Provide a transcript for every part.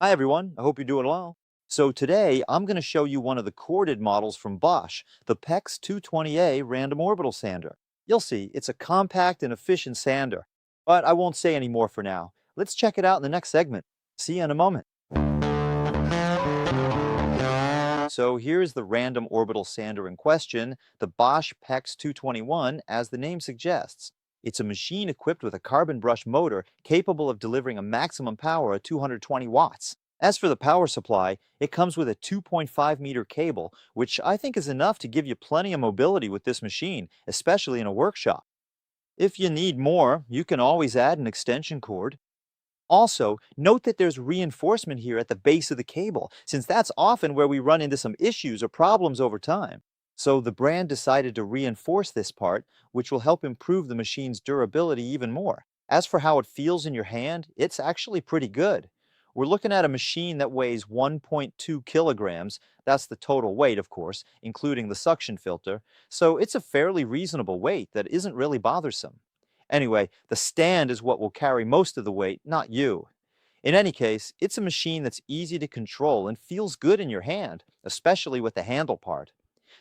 Hi everyone, I hope you're doing well. So today I'm going to show you one of the corded models from Bosch, the PEX 220A random orbital sander. You'll see, it's a compact and efficient sander. But I won't say any more for now. Let's check it out in the next segment. See you in a moment. So here's the random orbital sander in question, the Bosch PEX 221, as the name suggests. It's a machine equipped with a carbon brush motor capable of delivering a maximum power of 220 watts. As for the power supply, it comes with a 2.5-meter cable, which I think is enough to give you plenty of mobility with this machine, especially in a workshop. If you need more, you can always add an extension cord. Also, note that there's reinforcement here at the base of the cable, since that's often where we run into some issues or problems over time. So the brand decided to reinforce this part, which will help improve the machine's durability even more. As for how it feels in your hand, it's actually pretty good. We're looking at a machine that weighs 1.2 kilograms. That's the total weight, of course, including the suction filter. So it's a fairly reasonable weight that isn't really bothersome. Anyway, the stand is what will carry most of the weight, not you. In any case, it's a machine that's easy to control and feels good in your hand, especially with the handle part.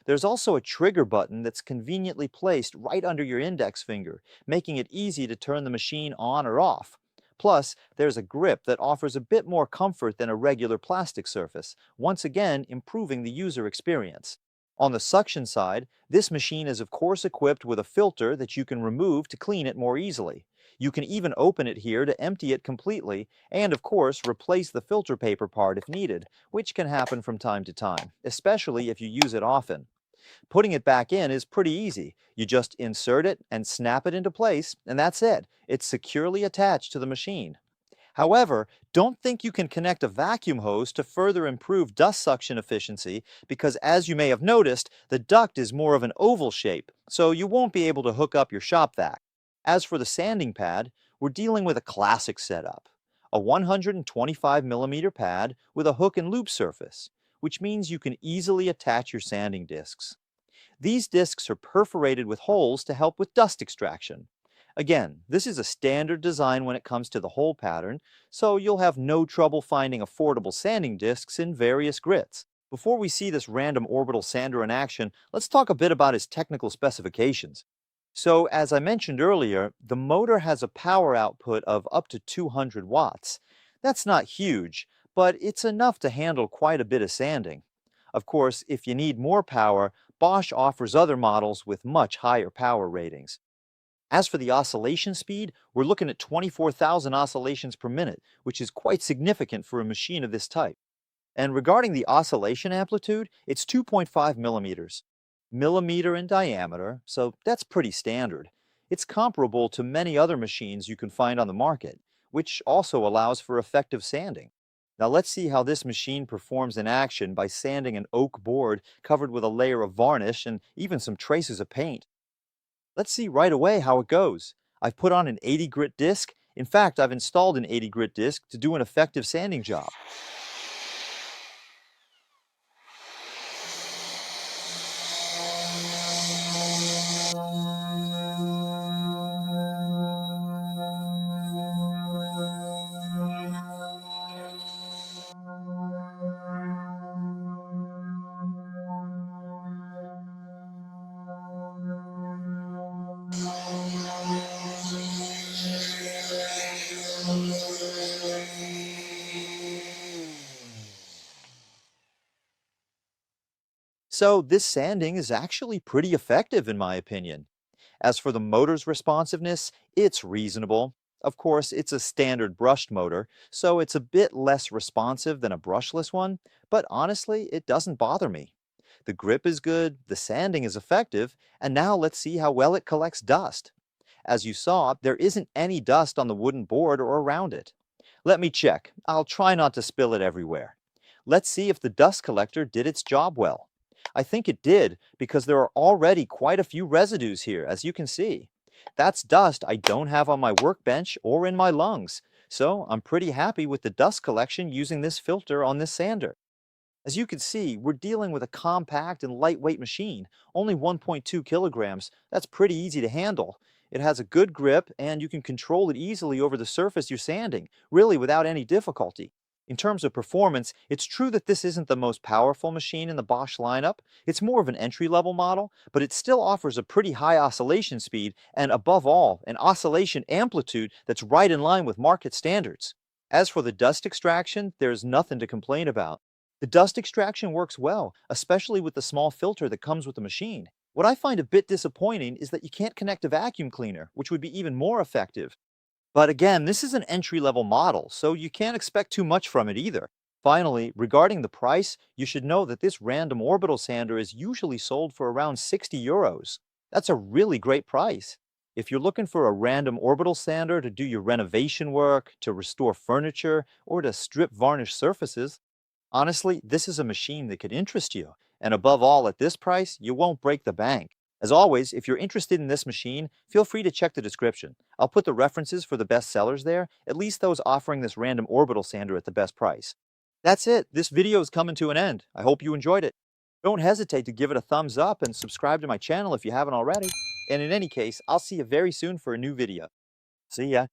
There's also a trigger button that's conveniently placed right under your index finger, making it easy to turn the machine on or off. Plus, there's a grip that offers a bit more comfort than a regular plastic surface, once again improving the user experience. On the suction side, this machine is of course equipped with a filter that you can remove to clean it more easily. You can even open it here to empty it completely, and of course replace the filter paper part if needed, which can happen from time to time, especially if you use it often. Putting it back in is pretty easy. You just insert it and snap it into place, and that's it. It's securely attached to the machine. However, don't think you can connect a vacuum hose to further improve dust suction efficiency because, as you may have noticed, the duct is more of an oval shape, so you won't be able to hook up your shop vac. As for the sanding pad, we're dealing with a classic setup. A 125 millimeter pad with a hook and loop surface, which means you can easily attach your sanding discs. These discs are perforated with holes to help with dust extraction. Again, this is a standard design when it comes to the hole pattern, so you'll have no trouble finding affordable sanding discs in various grits. Before we see this random orbital sander in action, let's talk a bit about its technical specifications. So, as I mentioned earlier, the motor has a power output of up to 200 watts. That's not huge, but it's enough to handle quite a bit of sanding. Of course, if you need more power, Bosch offers other models with much higher power ratings. As for the oscillation speed, we're looking at 24,000 oscillations per minute, which is quite significant for a machine of this type. And regarding the oscillation amplitude, it's 2.5 millimeters. Millimeter in diameter, so that's pretty standard. It's comparable to many other machines you can find on the market, which also allows for effective sanding. Now let's see how this machine performs in action by sanding an oak board covered with a layer of varnish and even some traces of paint. Let's see right away how it goes. I've put on an 80 grit disc. In fact, I've installed an 80 grit disc to do an effective sanding job. So this sanding is actually pretty effective in my opinion. As for the motor's responsiveness, it's reasonable. Of course, it's a standard brushed motor, so it's a bit less responsive than a brushless one, but honestly, it doesn't bother me. The grip is good, the sanding is effective, and now let's see how well it collects dust. As you saw, there isn't any dust on the wooden board or around it. Let me check. I'll try not to spill it everywhere. Let's see if the dust collector did its job well. I think it did because there are already quite a few residues here, as you can see. That's dust I don't have on my workbench or in my lungs, so I'm pretty happy with the dust collection using this filter on this sander. As you can see, we're dealing with a compact and lightweight machine, only 1.2 kilograms. That's pretty easy to handle. It has a good grip and you can control it easily over the surface you're sanding, really without any difficulty. In terms of performance, it's true that this isn't the most powerful machine in the Bosch lineup. It's more of an entry-level model, but it still offers a pretty high oscillation speed and, above all, an oscillation amplitude that's right in line with market standards. As for the dust extraction, there's nothing to complain about. The dust extraction works well, especially with the small filter that comes with the machine. What I find a bit disappointing is that you can't connect a vacuum cleaner, which would be even more effective. But again, this is an entry-level model, so you can't expect too much from it either. Finally, regarding the price, you should know that this random orbital sander is usually sold for around 60 euros. That's a really great price. If you're looking for a random orbital sander to do your renovation work, to restore furniture, or to strip varnish surfaces, honestly, this is a machine that could interest you. And above all, at this price, you won't break the bank. As always, if you're interested in this machine, feel free to check the description. I'll put the references for the best sellers there, at least those offering this random orbital sander at the best price. That's it. This video is coming to an end. I hope you enjoyed it. Don't hesitate to give it a thumbs up and subscribe to my channel if you haven't already. And in any case, I'll see you very soon for a new video. See ya.